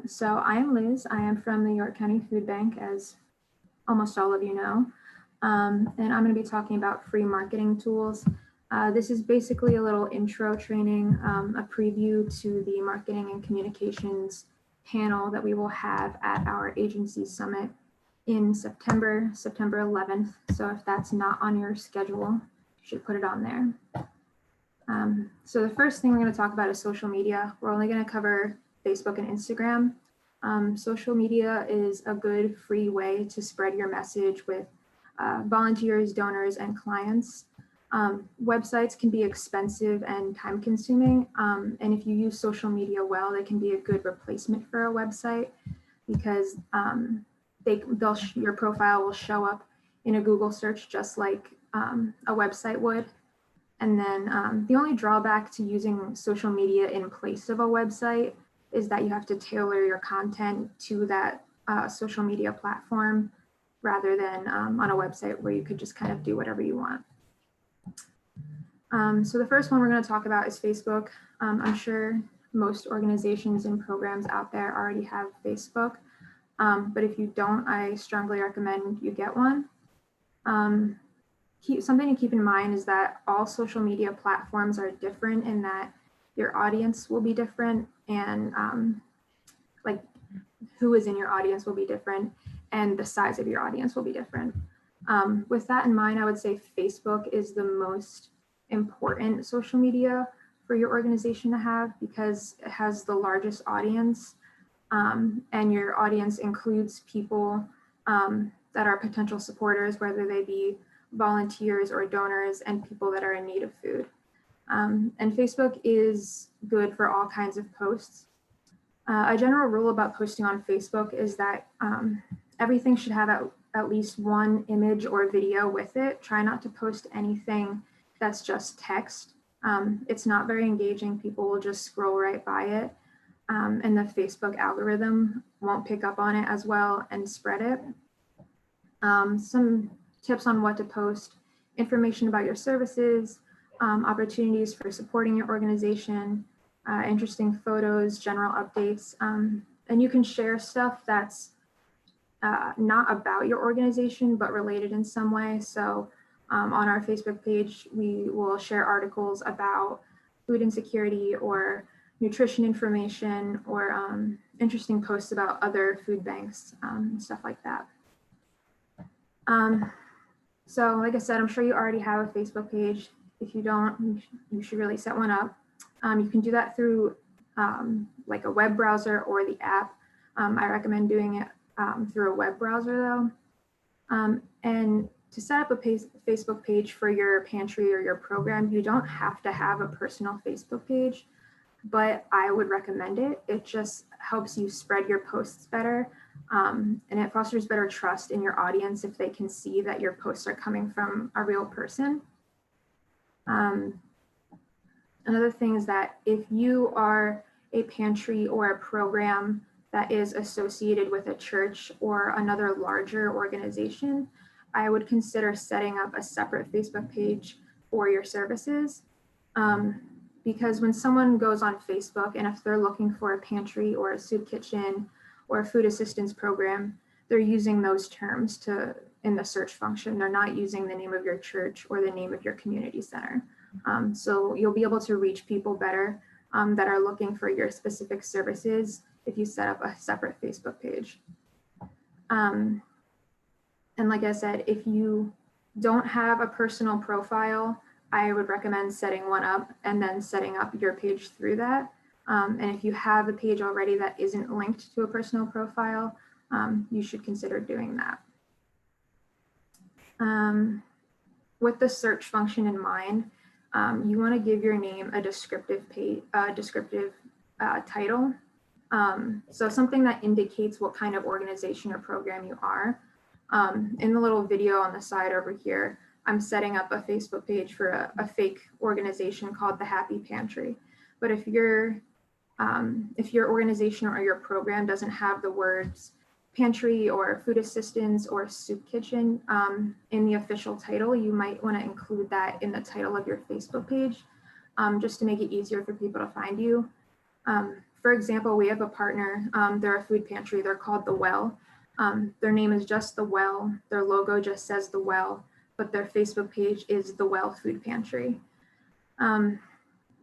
So I'm Liz. I am from the York County Food Bank, as almost all of you know. And I'm going to be talking about free marketing tools. This is basically a little intro training, a preview to the marketing and communications panel that we will have at our agency summit in September 11th. So if that's not on your schedule, you should put it on there. So the first thing we're going to talk about is social media. We're only going to cover Facebook and Instagram. Social media is a good free way to spread your message with volunteers, donors, and clients. Websites can be expensive and time consuming. And if you use social media well, they can be a good replacement for a website because your profile will show up in a Google search just like a website would. And then the only drawback to using social media in place of a website is that you have to tailor your content to that social media platform rather than on a website where you could just kind of do whatever you want. So the first one we're going to talk about is Facebook. I'm sure most organizations and programs out there already have Facebook, but if you don't, I strongly recommend you get one. Something to keep in mind is that all social media platforms are different in that your audience will be different and like who is in your audience will be different and the size of your audience will be different. With that in mind, I would say Facebook is the most important social media for your organization to have because it has the largest audience and your audience includes people that are potential supporters, whether they be volunteers or donors and people that are in need of food. And Facebook is good for all kinds of posts. A general rule about posting on Facebook is that everything should have at least one image or video with it. Try not to post anything that's just text. It's not very engaging. People will just scroll right by it. And the Facebook algorithm won't pick up on it as well and spread it. Some tips on what to post: information about your services, opportunities for supporting your organization, interesting photos, general updates, and you can share stuff that's not about your organization but related in some way. So on our Facebook page, we will share articles about food insecurity or nutrition information or interesting posts about other food banks, stuff like that. So like I said, I'm sure you already have a Facebook page. If you don't, you should really set one up. You can do that through like a web browser or the app. I recommend doing it through a web browser though. And to set up a Facebook page for your pantry or your program, you don't have to have a personal Facebook page, but I would recommend it. It just helps you spread your posts better. And it fosters better trust in your audience if they can see that your posts are coming from a real person. Another thing is that if you are a pantry or a program that is associated with a church or another larger organization, I would consider setting up a separate Facebook page for your services. Because when someone goes on Facebook and if they're looking for a pantry or a soup kitchen or a food assistance program, they're using those terms in the search function. They're not using the name of your church or the name of your community center. So you'll be able to reach people better that are looking for your specific services if you set up a separate Facebook page. And like I said, if you don't have a personal profile, I would recommend setting one up and then setting up your page through that. And if you have a page already that isn't linked to a personal profile, you should consider doing that. With the search function in mind, you want to give your name a descriptive title. So something that indicates what kind of organization or program you are. In the little video on the side over here, I'm setting up a Facebook page for a fake organization called the Happy Pantry. But if your organization or your program doesn't have the words pantry or food assistance or soup kitchen in the official title, you might want to include that in the title of your Facebook page just to make it easier for people to find you. For example, we have a partner, they're a food pantry, they're called The Well. Their name is just The Well, their logo just says The Well, but their Facebook page is The Well Food Pantry.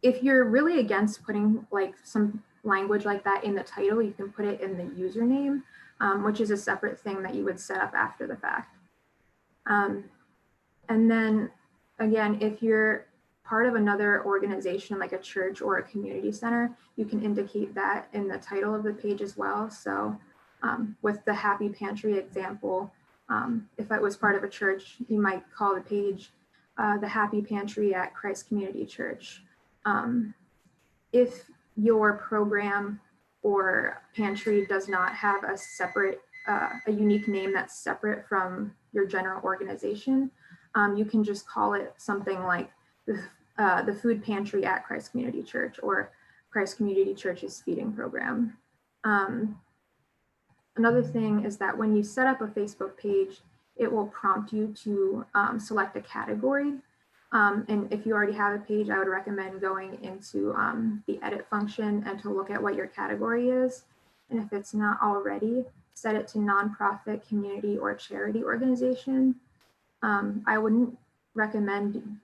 If you're really against putting like some language like that in the title, you can put it in the username, which is a separate thing that you would set up after the fact. And then again, if you're part of another organization like a church or a community center, you can indicate that in the title of the page as well. So with the Happy Pantry example, if it was part of a church, you might call the page the Happy Pantry at Christ Community Church. If your program or pantry does not have a separate, a unique name that's separate from your general organization, you can just call it something like the Food Pantry at Christ Community Church or Christ Community Church's feeding program. Another thing is that when you set up a Facebook page, it will prompt you to select a category. And if you already have a page, I would recommend going into the edit function and to look at what your category is. And if it's not already, set it to nonprofit, community, or charity organization. I wouldn't recommend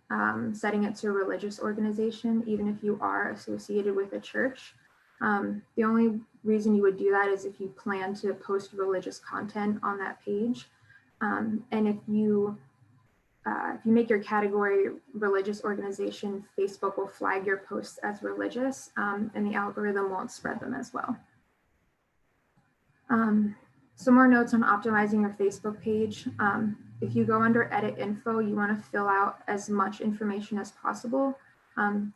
setting it to a religious organization, even if you are associated with a church. The only reason you would do that is if you plan to post religious content on that page. And if you make your category religious organization, Facebook will flag your posts as religious, and the algorithm won't spread them as well. Some more notes on optimizing your Facebook page. If you go under edit info, you want to fill out as much information as possible.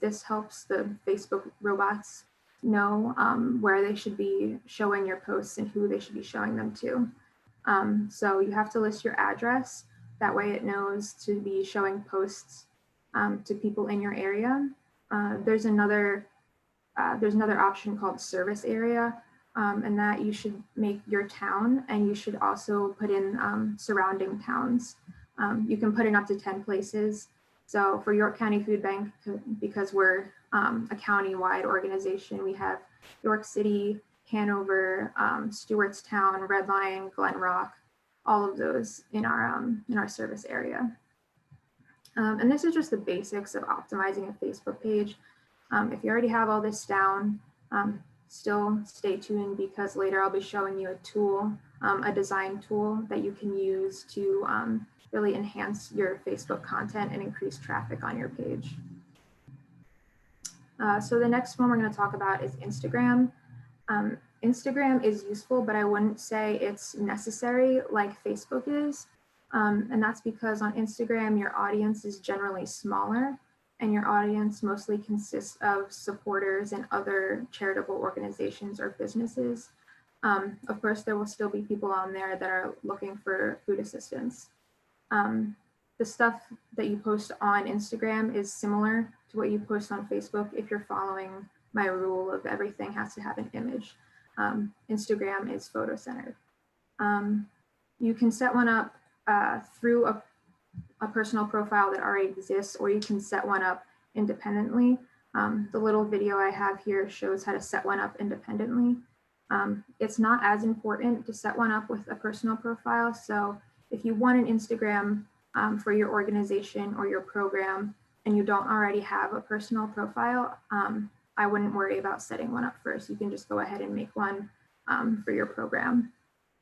This helps the Facebook robots know where they should be showing your posts and who they should be showing them to. So you have to list your address. That way it knows to be showing posts to people in your area. There's another option called service area, and that you should make your town, and you should also put in surrounding towns. You can put in up to 10 places. So for York County Food Bank, because we're a county-wide organization, we have York City, Hanover, Stewartstown, Red Lion, Glen Rock, all of those in our service area. And this is just the basics of optimizing a Facebook page. If you already have all this down, still stay tuned, because later I'll be showing you a tool, a design tool that you can use to really enhance your Facebook content and increase traffic on your page. So the next one we're going to talk about is Instagram. Instagram is useful, but I wouldn't say it's necessary like Facebook is. And that's because on Instagram, your audience is generally smaller, and your audience mostly consists of supporters and other charitable organizations or businesses. Of course, there will still be people on there that are looking for food assistance. The stuff that you post on Instagram is similar to what you post on Facebook if you're following my rule of everything has to have an image. Instagram is photo centered. You can set one up through a personal profile that already exists, or you can set one up independently. The little video I have here shows how to set one up independently. It's not as important to set one up with a personal profile. So if you want an Instagram for your organization or your program and you don't already have a personal profile, I wouldn't worry about setting one up first. You can just go ahead and make one for your program.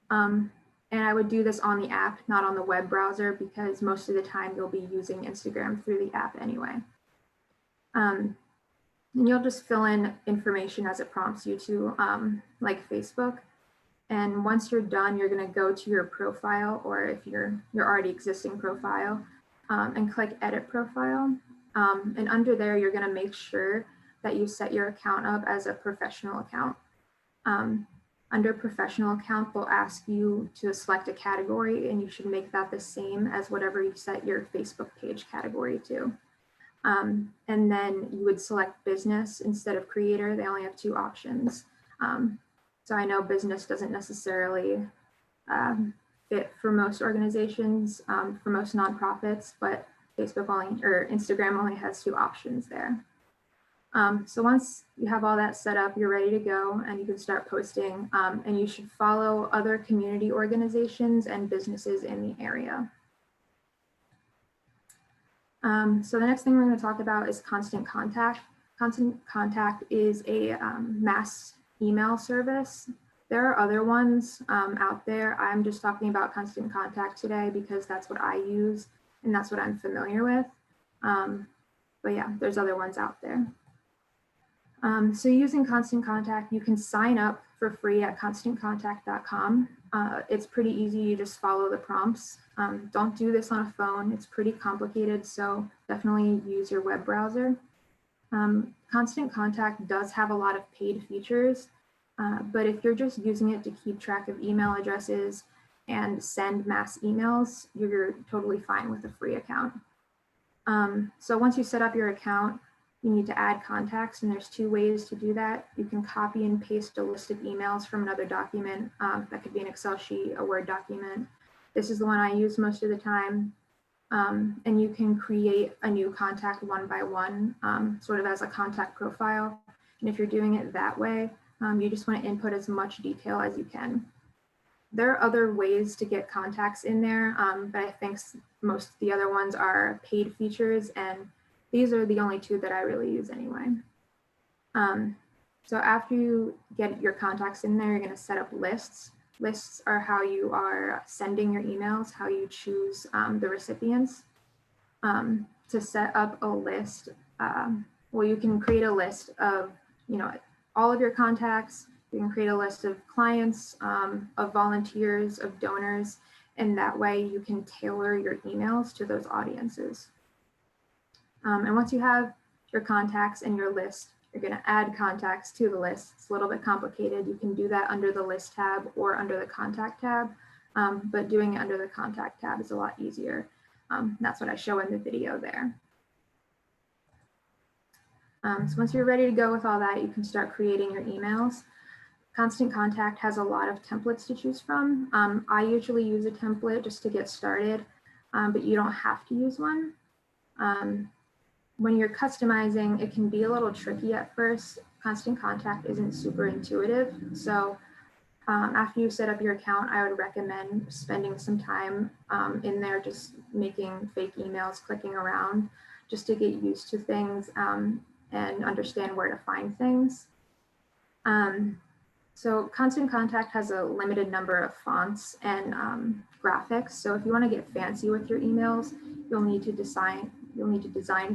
And I would do this on the app, not on the web browser, because most of the time you'll be using Instagram through the app anyway. And you'll just fill in information as it prompts you to, like Facebook. And once you're done, you're going to go to your profile, or if your already existing profile, and click Edit Profile. And under there, you're going to make sure that you set your account up as a professional account. Under professional account, they'll ask you to select a category, and you should make that the same as whatever you set your Facebook page category to. And then you would select business instead of creator. They only have 2 options. So I know business doesn't necessarily fit for most organizations, for most nonprofits, but Facebook only, or Instagram only has 2 options there. So once you have all that set up, you're ready to go and you can start posting, and you should follow other community organizations and businesses in the area. So the next thing we're going to talk about is Constant Contact. Constant Contact is a mass email service. There are other ones out there. I'm just talking about Constant Contact today because that's what I use and that's what I'm familiar with. But yeah, there's other ones out there. So using Constant Contact, you can sign up for free at constantcontact.com. It's pretty easy, you just follow the prompts. Don't do this on a phone, it's pretty complicated, so definitely use your web browser. Constant Contact does have a lot of paid features, but if you're just using it to keep track of email addresses and send mass emails, you're totally fine with a free account. So once you set up your account, you need to add contacts, and there's two ways to do that. You can copy and paste a list of emails from another document. That could be an Excel sheet, a Word document. This is the one I use most of the time. And you can create a new contact one by one, sort of as a contact profile. And if you're doing it that way, you just want to input as much detail as you can. There are other ways to get contacts in there, but I think most of the other ones are paid features, and these are the only two that I really use anyway. So after you get your contacts in there, you're going to set up lists. Lists are how you are sending your emails, how you choose the recipients. To set up a list, well, you can create a list of, all of your contacts. You can create a list of clients, of volunteers, of donors, and that way you can tailor your emails to those audiences. And once you have your contacts and your list, you're going to add contacts to the list. It's a little bit complicated. You can do that under the list tab or under the contact tab, but doing it under the contact tab is a lot easier. That's what I show in the video there. So once you're ready to go with all that, you can start creating your emails. Constant Contact has a lot of templates to choose from. I usually use a template just to get started, but you don't have to use one. When you're customizing, it can be a little tricky at first. Constant Contact isn't super intuitive. So after you set up your account, I would recommend spending some time in there just making fake emails, clicking around, just to get used to things and understand where to find things. So Constant Contact has a limited number of fonts and graphics. So if you want to get fancy with your emails, you'll need to design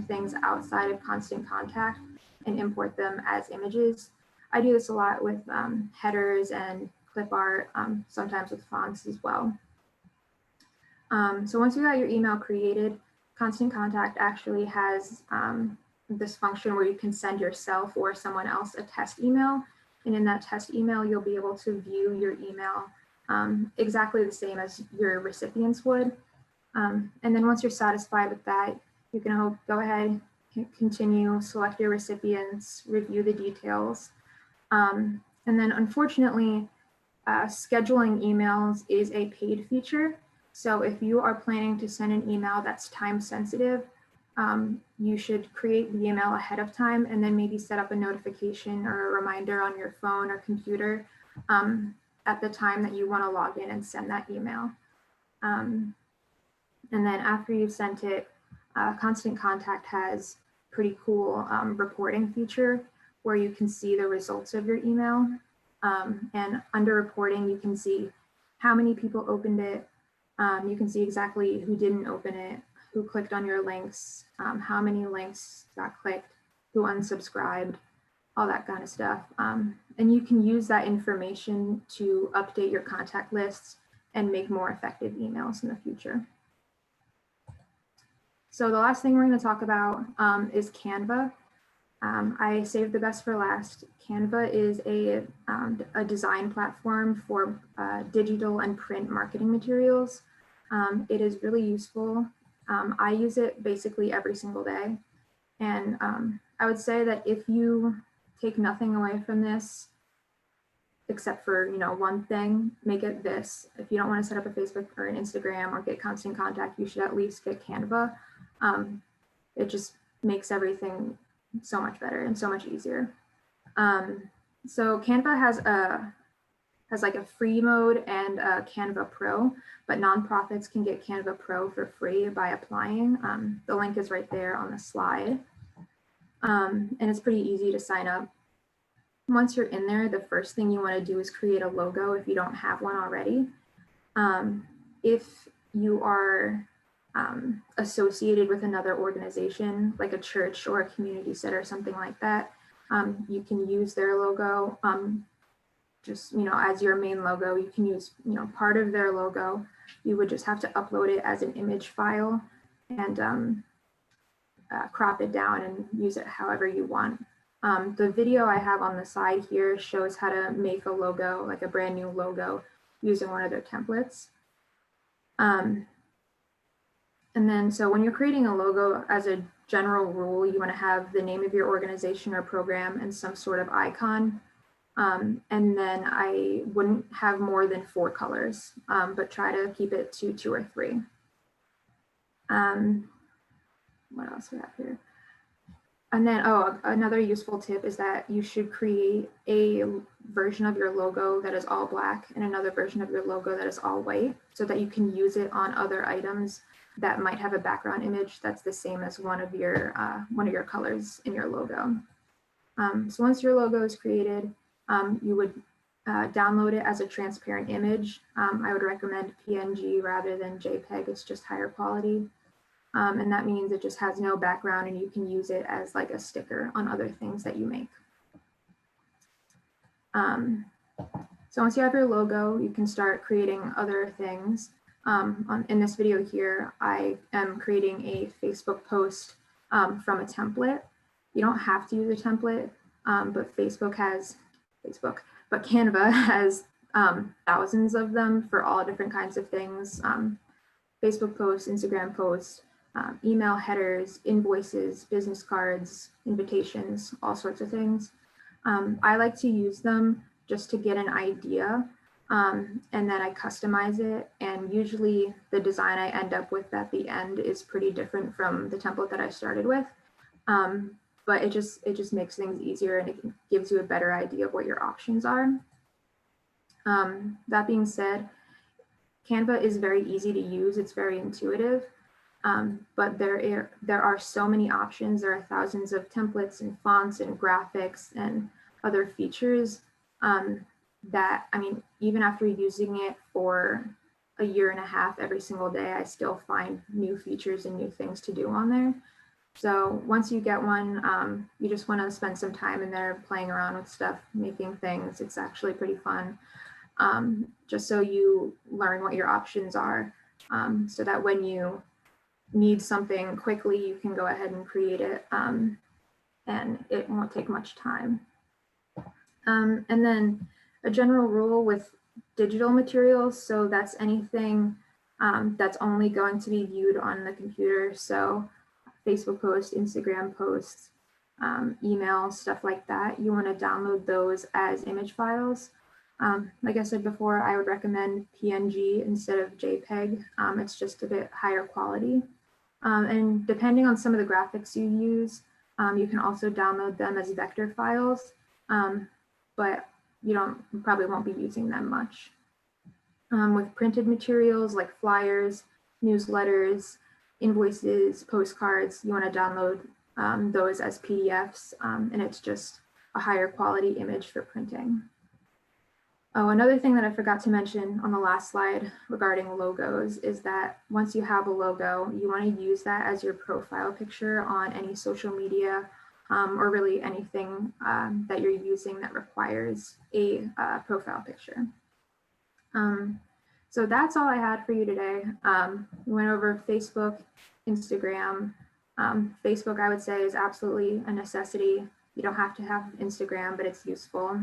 things outside of Constant Contact and import them as images. I do this a lot with headers and clip art, sometimes with fonts as well. So once you got your email created, Constant Contact actually has this function where you can send yourself or someone else a test email. And in that test email, you'll be able to view your email exactly the same as your recipients would. And then once you're satisfied with that, you can go ahead, continue, select your recipients, review the details. And then unfortunately, scheduling emails is a paid feature. So if you are planning to send an email that's time sensitive, you should create the email ahead of time and then maybe set up a notification or a reminder on your phone or computer at the time that you want to log in and send that email. And then after you've sent it, Constant Contact has pretty cool reporting feature where you can see the results of your email. And under reporting, you can see how many people opened it. You can see exactly who didn't open it, who clicked on your links, how many links got clicked, who unsubscribed, all that kind of stuff. And you can use that information to update your contact lists and make more effective emails in the future. So the last thing we're going to talk about is Canva. I saved the best for last. Canva is a design platform for digital and print marketing materials. It is really useful. I use it basically every single day. And I would say that if you take nothing away from this, except for one thing, make it this. If you don't want to set up a Facebook or an Instagram or get Constant Contact, you should at least get Canva. It just makes everything so much better and so much easier. So Canva has like a free mode and a Canva Pro, but nonprofits can get Canva Pro for free by applying. The link is right there on the slide. And it's pretty easy to sign up. Once you're in there, the first thing you want to do is create a logo if you don't have one already. If you are associated with another organization, like a church or a community center or something like that, you can use their logo. Just, as your main logo. You can use, part of their logo. You would just have to upload it as an image file and crop it down and use it however you want. The video I have on the side here shows how to make a logo, like a brand new logo, using one of their templates. And then, so when you're creating a logo, as a general rule, you want to have the name of your organization or program and some sort of icon. And then I wouldn't have more than 4 colors, but try to keep it to 2 or 3. What else we have here? And then, another useful tip is that you should create a version of your logo that is all black and another version of your logo that is all white, so that you can use it on other items that might have a background image that's the same as one of your colors in your logo. So once your logo is created, you would download it as a transparent image. I would recommend PNG rather than JPEG. It's just higher quality. And that means it just has no background and you can use it as like a sticker on other things that you make. So once you have your logo, you can start creating other things. In this video here, I am creating a Facebook post from a template. You don't have to use a template, but Canva has thousands of them for all different kinds of things. Facebook posts, Instagram posts, email headers, invoices, business cards, invitations, all sorts of things. I like to use them just to get an idea, and then I customize it. And usually the design I end up with at the end is pretty different from the template that I started with. But it just makes things easier and it gives you a better idea of what your options are. That being said, Canva is very easy to use. It's very intuitive, but there are so many options. There are thousands of templates and fonts and graphics and other features that, I mean, even after using it for a year and a half every single day, I still find new features and new things to do on there. So once you get one, you just want to spend some time in there playing around with stuff, making things. It's actually pretty fun. Just so you learn what your options are, so that when you need something quickly, you can go ahead and create it, and it won't take much time. And then a general rule with digital materials, so that's anything that's only going to be viewed on the computer. So Facebook posts, Instagram posts, email, stuff like that. You want to download those as image files. Like I said before, I would recommend PNG instead of JPEG. It's just a bit higher quality. And depending on some of the graphics you use, you can also download them as vector files, but you probably won't be using them much. With printed materials like flyers, newsletters, invoices, postcards, you want to download those as PDFs, and it's just a higher quality image for printing. Oh, another thing that I forgot to mention on the last slide regarding logos is that once you have a logo, you want to use that as your profile picture on any social media, or really anything that you're using that requires a profile picture. So that's all I had for you today. We went over Facebook, Instagram. Facebook, I would say, is absolutely a necessity. You don't have to have Instagram, but it's useful.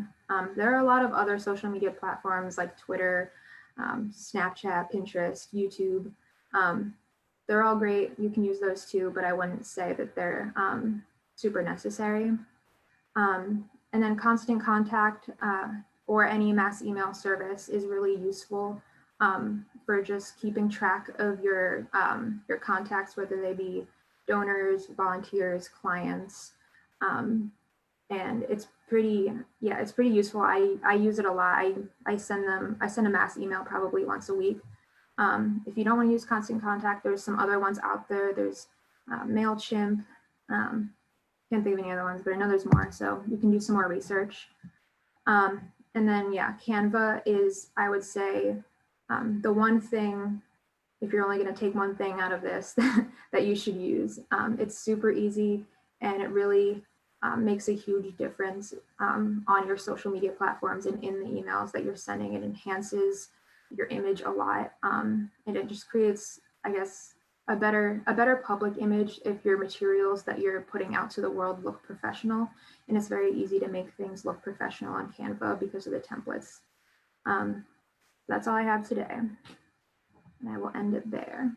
There are a lot of other social media platforms like Twitter, Snapchat, Pinterest, YouTube. They're all great. You can use those too, but I wouldn't say that they're super necessary. And then constant contact or any mass email service is really useful for just keeping track of your contacts, whether they be donors, volunteers, clients. And it's pretty, yeah, it's pretty useful. I use it a lot. I send a mass email probably once a week. If you don't want to use Constant Contact, there's some other ones out there. There's MailChimp. Can't think of any other ones, but I know there's more. So you can do some more research. And then, yeah, Canva is, I would say, the one thing, if you're only going to take one thing out of this, that you should use. It's super easy, and it really makes a huge difference on your social media platforms and in the emails that you're sending. It enhances your image a lot, and it just creates, I guess, a better public image if your materials that you're putting out to the world look professional. And it's very easy to make things look professional on Canva because of the templates. That's all I have today, and I will end it there.